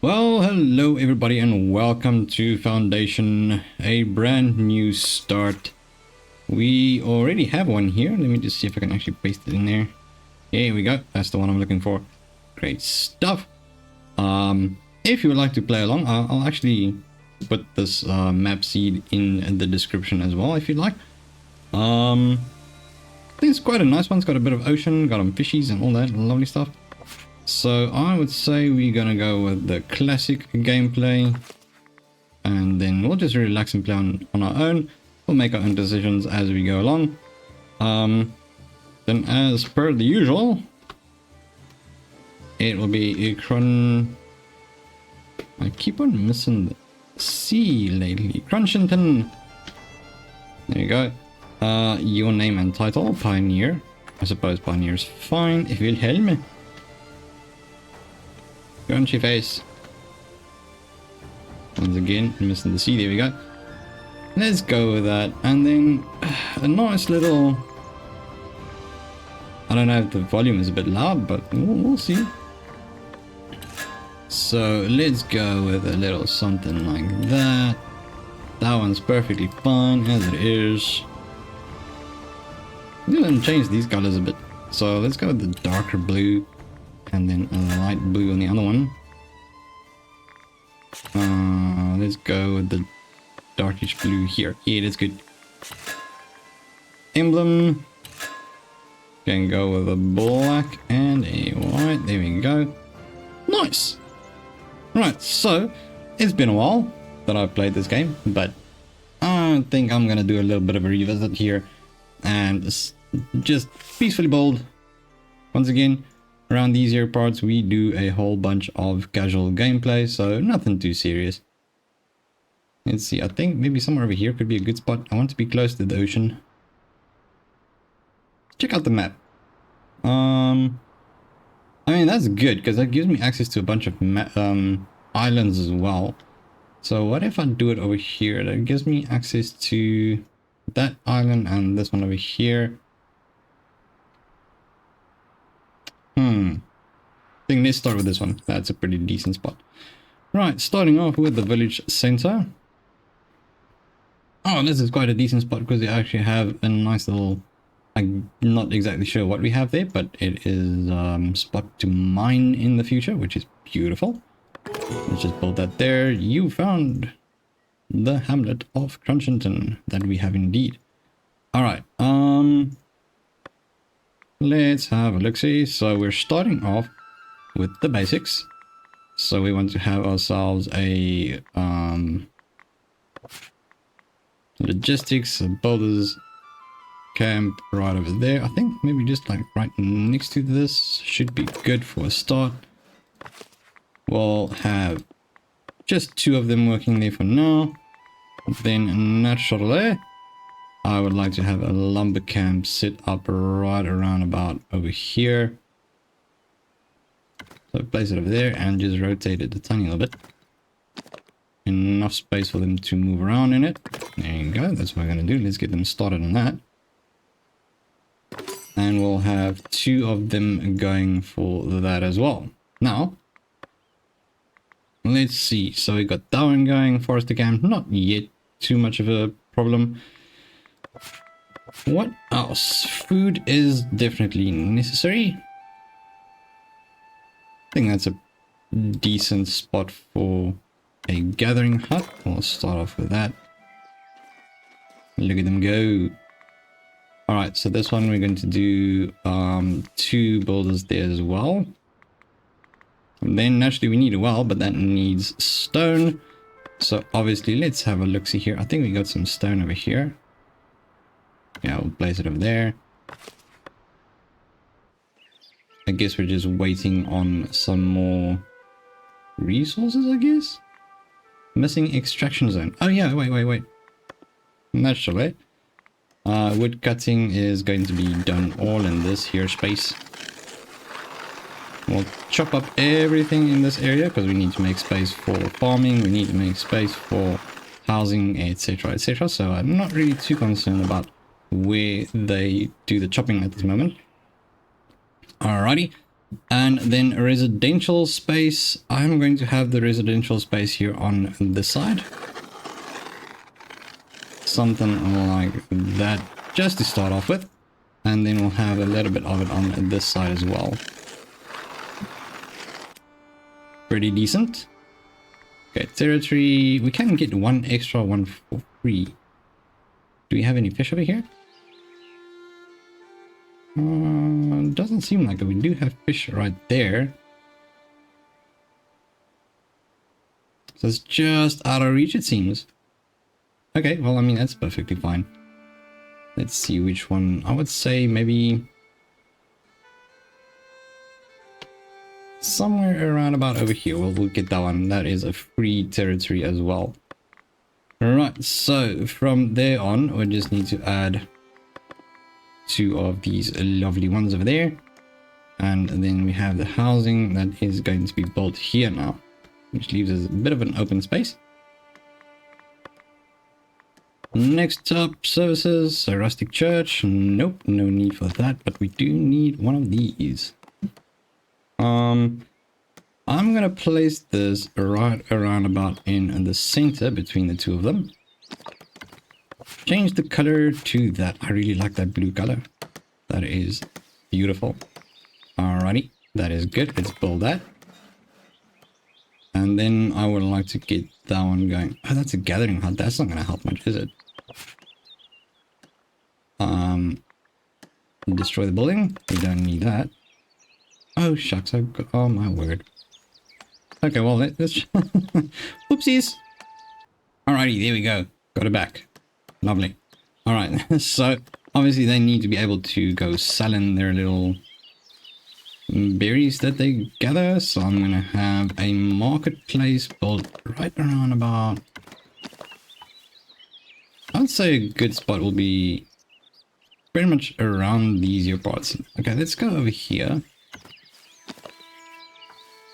Well, hello everybody and welcome to Foundation, a brand new start. We already have one here. Let me just see if I can actually paste it in there. Here we go. That's the one I'm looking for. Great stuff. If you would like to play along, I'll actually put this map seed in the description as well if you'd like. I think it's quite a nice one. It's got a bit of ocean, got some fishies and all that lovely stuff. So I would say we're gonna go with the classic gameplay, and then we'll just relax and play on our own. We'll make our own decisions as we go along. Then as per the usual, it will be I keep on missing the C lately. Crunchington. There you go. Your name and title, Pioneer. I suppose Pioneer's fine. If you'll help me. Crunchy face. Once again, missing the C. There we go. Let's go with that. And then a nice little... I don't know if the volume is a bit loud, but we'll see. So let's go with a little something like that. That one's perfectly fine as it is. I'm gonna change these colors a bit. So let's go with the darker blue. And then a light blue on the other one. Let's go with the darkish blue here. Yeah, that's good. Emblem. Can go with a black and a white. There we go. Nice. Right, so it's been a while that I've played this game, but I think I'm gonna do a little bit of a revisit here and just peacefully build once again. Around these here parts, we do a whole bunch of casual gameplay, so nothing too serious. Let's see, I think maybe somewhere over here could be a good spot. I want to be close to the ocean. Check out the map. I mean, that's good, because that gives me access to a bunch of islands as well. So what if I do it over here? That gives me access to that island and this one over here. I think let's start with this one. That's a pretty decent spot. Right, starting off with the village center. Oh, this is quite a decent spot because they actually have a nice little... I'm not exactly sure what we have there, but it is spot to mine in the future, which is beautiful. Let's just build that there. You found the hamlet of Crunchington that we have indeed. Alright, let's have a look-see. So we're starting off with the basics. So we want to have ourselves a logistics, builders camp right over there. I think maybe just like right next to this should be good for a start. We'll have just 2 of them working there for now. Then naturally, I would like to have a lumber camp set up right around about over here. So place it over there and just rotate it a tiny little bit. Enough space for them to move around in it. There you go. That's what we're going to do. Let's get them started on that. And we'll have 2 of them going for that as well. Now, let's see. So we got that one going. Forester camp. Not yet too much of a problem. What else? Food is definitely necessary. I think that's a decent spot for a gathering hut. We'll start off with that. Look at them go. Alright, so this one we're going to do 2 builders there as well. And then naturally we need a well, but that needs stone. So obviously let's have a look-see here. I think we got some stone over here. Yeah, we'll place it over there. I guess we're just waiting on some more resources, I guess? Missing extraction zone. Oh yeah, wait. Naturally. Wood cutting is going to be done all in this here space. We'll chop up everything in this area because we need to make space for farming. We need to make space for housing, etc, etc. So I'm not really too concerned about where they do the chopping at this moment. Alrighty. And then a residential space. I'm going to have the residential space here on this side. Something like that, just to start off with. And then we'll have a little bit of it on this side as well. Pretty decent. Okay, territory. We can get one extra one for free. Do we have any fish over here? Doesn't seem like it. We do have fish right there. So it's just out of reach, it seems. Okay, well, I mean, that's perfectly fine. Let's see which one. I would say maybe somewhere around about over here. We'll get that one. That is a free territory as well. Alright, so from there on, we just need to add 2 of these lovely ones over there. And then we have the housing that is going to be built here now, which leaves us a bit of an open space. Next up, services, a rustic church. Nope, no need for that, but we do need one of these. I'm gonna place this right around about in the center between the 2 of them. Change the color to that. I really like that blue color. That is beautiful. Alrighty, that is good. Let's build that. And then I would like to get that one going. Oh, that's a gathering hut. That's not going to help much, is it? Destroy the building. We don't need that. Oh, shucks. Oh, my word. Okay, well, let's... Whoopsies. Alrighty, there we go. Got it back. Lovely. Alright, so obviously they need to be able to go selling their little berries that they gather. So I'm going to have a marketplace built right around about... I would say a good spot will be pretty much around these here parts. Okay, let's go over here.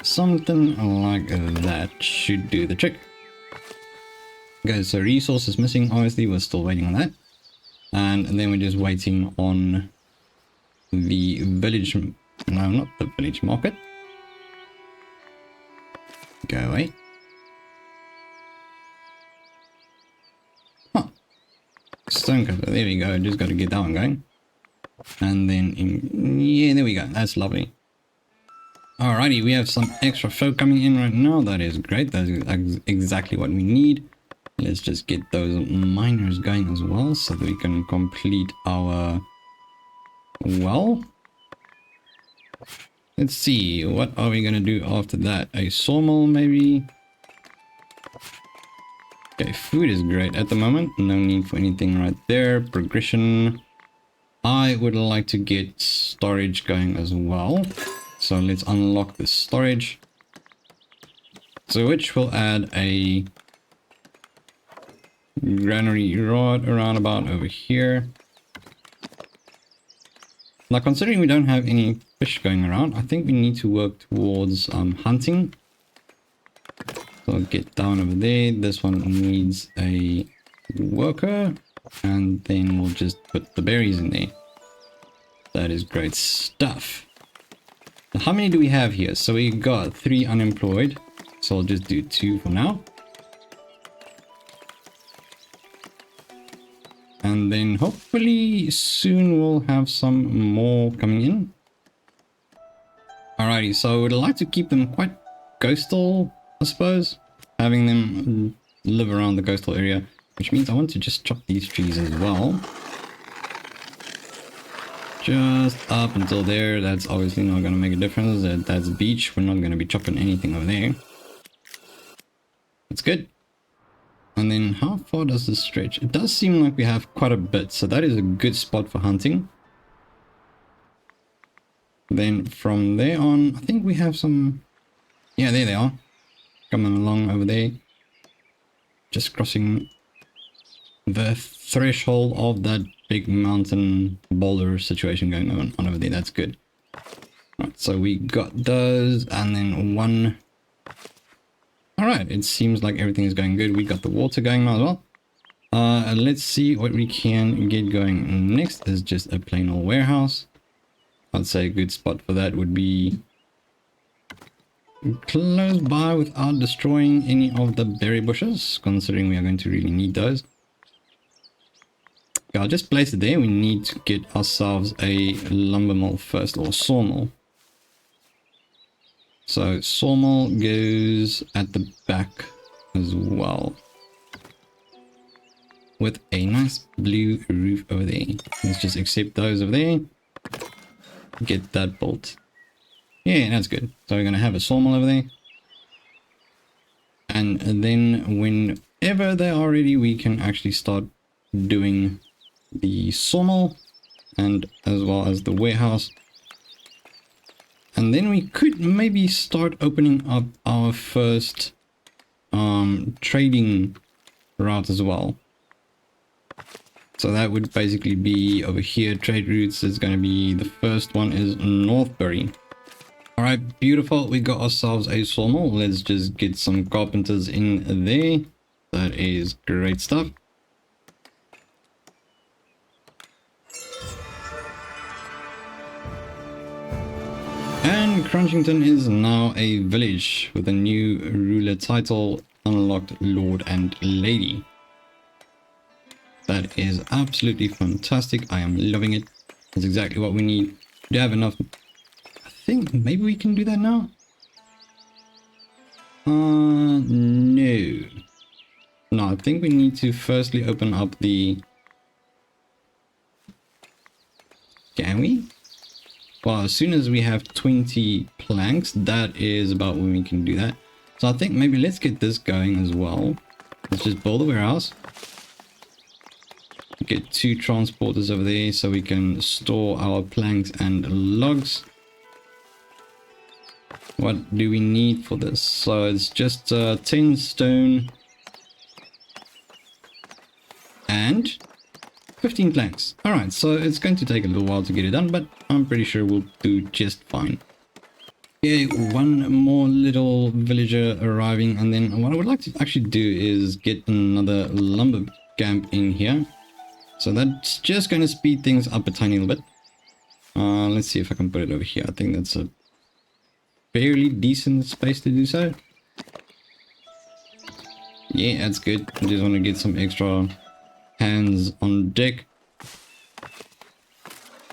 Something like that should do the trick. Okay, so resources missing, obviously we're still waiting on that. And then we're just waiting on the village, no, not the village market. Go away. Huh. Stone cutter, there we go, just got to get that one going. And then, yeah, there we go, that's lovely. Alrighty, we have some extra folk coming in right now, that is great, that's exactly what we need. Let's just get those miners going as well, so that we can complete our well. Let's see, what are we gonna do after that? A sawmill, maybe? Okay, food is great at the moment. No need for anything right there. Progression. I would like to get storage going as well. So let's unlock the storage. So which will add a granary rod around about over here. Now, considering we don't have any fish going around, I think we need to work towards hunting. So I'll get down over there. This one needs a worker, and then we'll just put the berries in there. That is great stuff. Now, how many do we have here? So we got 3 unemployed. So I'll just do 2 for now. And then hopefully soon we'll have some more coming in. Alrighty, so I would like to keep them quite coastal, I suppose. Having them live around the coastal area, which means I want to just chop these trees as well. Just up until there, that's obviously not going to make a difference. That's beach, we're not going to be chopping anything over there. That's good. And then how far does this stretch? It does seem like we have quite a bit, so that is a good spot for hunting. Then from there on, I think we have some... Yeah, there they are. Coming along over there. Just crossing the threshold of that big mountain boulder situation going on over there. That's good. Right, so we got those, and then one... Alright, it seems like everything is going good. We got the water going now as well. Let's see what we can get going. Next is just a plain old warehouse. I'd say a good spot for that would be close by without destroying any of the berry bushes, considering we are going to really need those. Okay, I'll just place it there. We need to get ourselves a lumber mill first, or sawmill. So sawmill goes at the back as well, with a nice blue roof over there. Let's just accept those over there. Get that built. Yeah, that's good. So we're going to have a sawmill over there. And then whenever they are ready, we can actually start doing the sawmill and as well as the warehouse. And then we could maybe start opening up our first trading route as well. So that would basically be over here. Trade routes is going to be, the first one is Northbury. All right, beautiful. We got ourselves a sawmill. Let's just get some carpenters in there. That is great stuff. And Crunchington is now a village with a new ruler title, unlocked Lord and Lady. That is absolutely fantastic. I am loving it. That's exactly what we need. We do have enough. I think maybe we can do that now. No. No, I think we need to firstly open up the... Can we? Well, as soon as we have 20 planks, that is about when we can do that. So I think maybe let's get this going as well. Let's just build a warehouse. Get 2 transporters over there so we can store our planks and logs. What do we need for this? So it's just 10 stone and 15 planks. Alright, so it's going to take a little while to get it done, but I'm pretty sure we'll do just fine. Okay, one more little villager arriving, and then what I would like to actually do is get another lumber camp in here. So that's just going to speed things up a tiny little bit. Let's see if I can put it over here. I think that's a fairly decent space to do so. Yeah, that's good. I just want to get some extra hands on deck.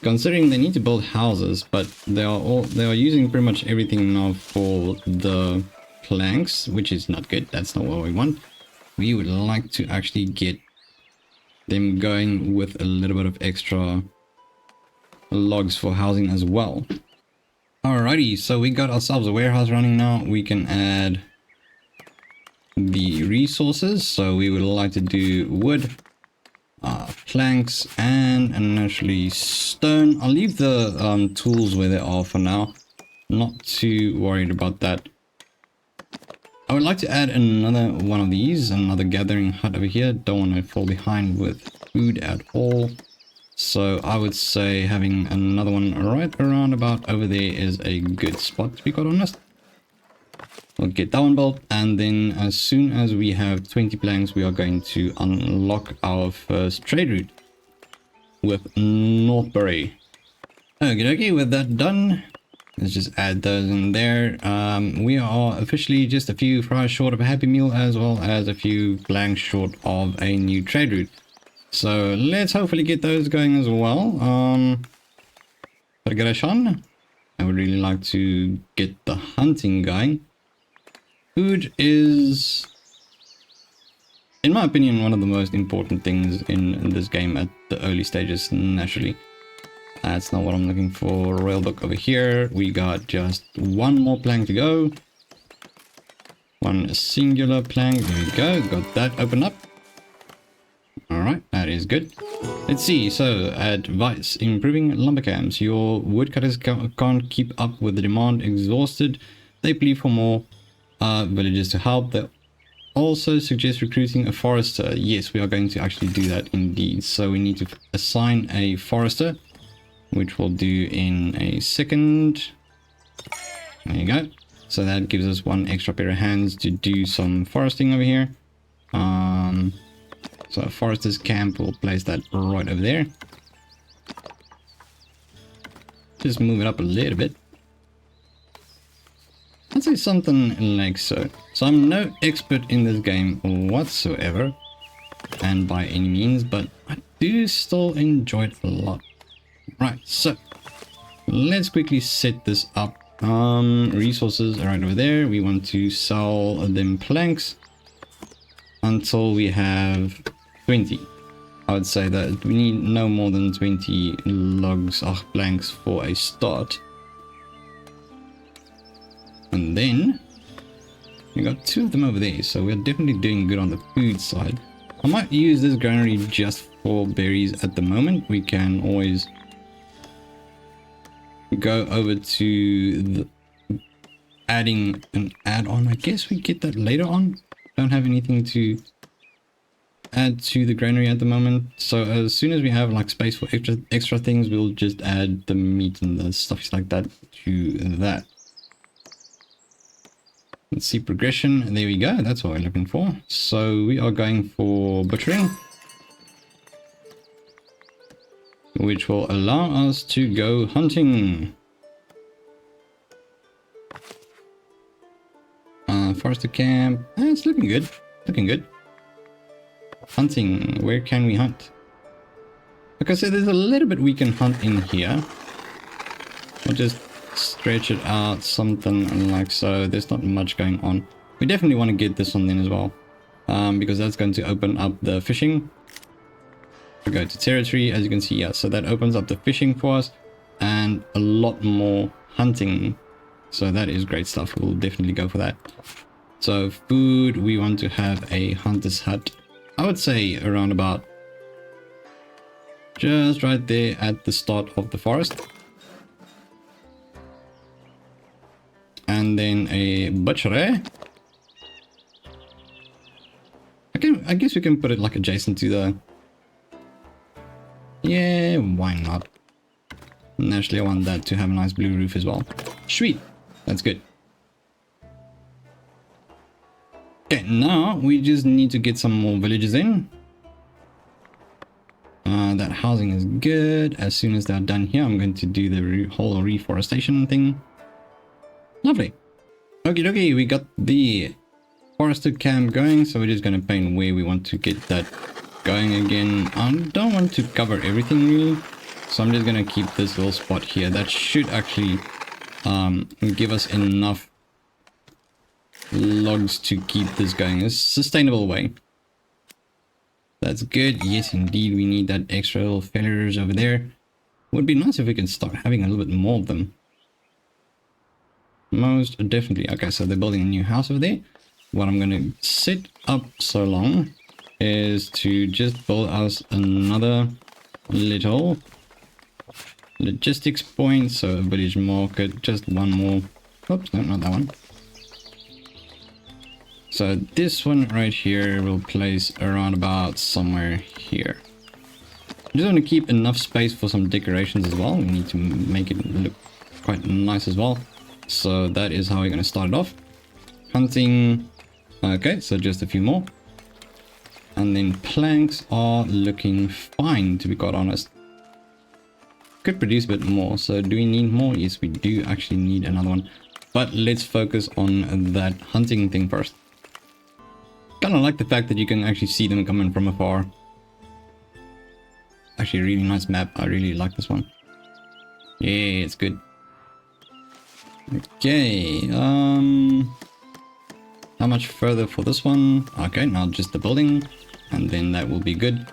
Considering they need to build houses, but they are using pretty much everything now for the planks, which is not good. That's not what we want. We would like to actually get them going with a little bit of extra logs for housing as well. Alrighty, so we got ourselves a warehouse running now. We can add the resources. So we would like to do wood, planks, and naturally stone. I'll leave the tools where they are for now. Not too worried about that. I would like to add another one of these, another gathering hut over here. Don't want to fall behind with food at all. So I would say having another one right around about over there is a good spot, to be quite honest. We'll get that one built, and then as soon as we have 20 planks, we are going to unlock our first trade route with Northbury. Okay, with that done, let's just add those in there. We are officially just a few fries short of a Happy Meal, as well as a few planks short of a new trade route. So let's hopefully get those going as well. I would really like to get the hunting going. Food is, in my opinion, one of the most important things in this game at the early stages, naturally. That's not what I'm looking for. Royal book over here. We got just one more plank to go. One singular plank. There we go. Got that open up. Alright, that is good. Let's see. So, advice. Improving lumber camps. Your woodcutters can't keep up with the demand. Exhausted. They plead for more villagers to help. They also suggest recruiting a forester. Yes, we are going to actually do that indeed. So we need to assign a forester, which we'll do in a second. There you go. So that gives us one extra pair of hands to do some foresting over here. So forester's camp, we'll place that right over there. Just move it up a little bit. I'd say something like so. So I'm no expert in this game whatsoever, and by any means, but I do still enjoy it a lot. Right, so let's quickly set this up. Resources are right over there. We want to sell them planks until we have 20. I would say that we need no more than 20 logs or planks for a start. And then we got 2 of them over there, so we're definitely doing good on the food side. I might use this granary just for berries at the moment. We can always go over to the adding an add-on. I guess we get that later on. Don't have anything to add to the granary at the moment, so as soon as we have like space for extra things, we'll just add the meat and the stuff like that to that. Let's see progression, and there we go. That's what we're looking for. So we are going for butchering, which will allow us to go hunting. Forester camp. It's looking good. Looking good. Hunting. Where can we hunt? Like I said, there's a little bit we can hunt in here. We'll just stretch it out, something like so. There's not much going on. We definitely want to get this one then as well, because that's going to open up the fishing. We go to territory, as you can see here. So that opens up the fishing for us and a lot more hunting. So that is great stuff. We'll definitely go for that. So food, we want to have a hunter's hut. I would say around about just right there at the start of the forest. And then a butchery. I guess we can put it like adjacent to the... Yeah, why not? And actually I want that to have a nice blue roof as well. Sweet, that's good. Okay, now we just need to get some more villages in. That housing is good. As soon as they're done here, I'm going to do the whole reforestation thing. Lovely. Okie dokie, we got the forested camp going, so we're just going to paint where we want to get that going again. I don't want to cover everything really, so I'm just going to keep this little spot here. That should actually give us enough logs to keep this going in a sustainable way. That's good. Yes, indeed, we need that extra little fillers over there. Would be nice if we can start having a little bit more of them. Most definitely. Okay, so they're building a new house over there. What I'm going to set up so long is to just build us another little logistics point. So a village market, just one more. Oops, no, not that one. So this one right here will place around about somewhere here. I just want to keep enough space for some decorations as well. We need to make it look quite nice as well. So that is how we're going to start it off. Hunting. Okay, so just a few more. And then planks are looking fine, to be quite honest. Could produce a bit more. So do we need more? Yes, we do actually need another one. But let's focus on that hunting thing first. Kind of like the fact that you can actually see them coming from afar. Actually a really nice map. I really like this one. Yeah, it's good. Okay, how much further for this one? Okay, now just the building, and then that will be good.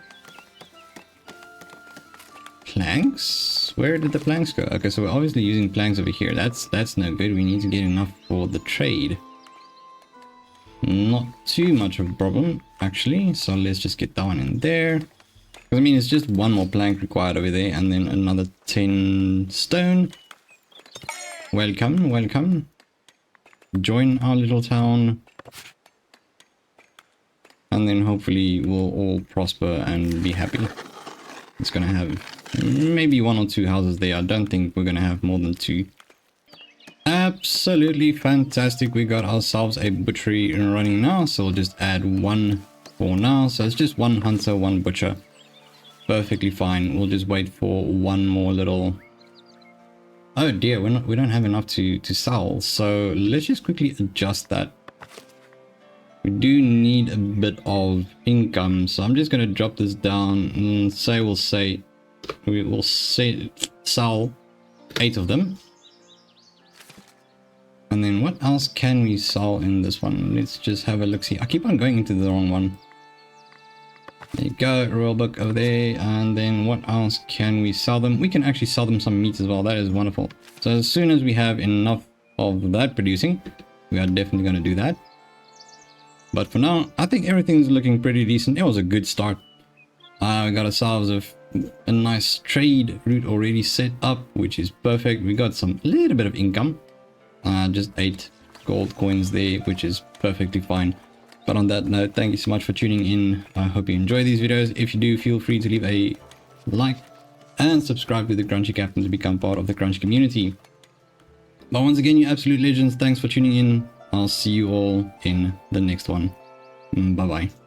Planks? Where did the planks go? Okay, so we're obviously using planks over here. That's no good. We need to get enough for the trade. Not too much of a problem, actually. So let's just get that one in there. I mean, it's just one more plank required over there, and then another 10 stone. Welcome, welcome. Join our little town. And then hopefully we'll all prosper and be happy. It's gonna have maybe 1 or 2 houses there. I don't think we're gonna have more than 2. Absolutely fantastic. We got ourselves a butchery running now, so we'll just add 1 for now. So it's just 1 hunter, 1 butcher. Perfectly fine. We'll just wait for 1 more little Oh dear, we don't have enough to sell. So let's just quickly adjust that. We do need a bit of income, so I'm just going to drop this down and we will sell 8 of them. And then what else can we sell in this one? Let's just have a look. See, I keep on going into the wrong one. There you go, royal book over there. And then what else can we sell them? We can actually sell them some meat as well. That is wonderful. So as soon as we have enough of that producing, we are definitely going to do that. But for now, I think everything's looking pretty decent. It was a good start. We got ourselves a nice trade route already set up, which is perfect. We got some little bit of income. Just 8 gold coins there, which is perfectly fine. But on that note, thank you so much for tuning in. I hope you enjoy these videos. If you do, feel free to leave a like and subscribe to the Crunchy Captain to become part of the Crunch community. But once again, you absolute legends, thanks for tuning in. I'll see you all in the next one. Bye bye.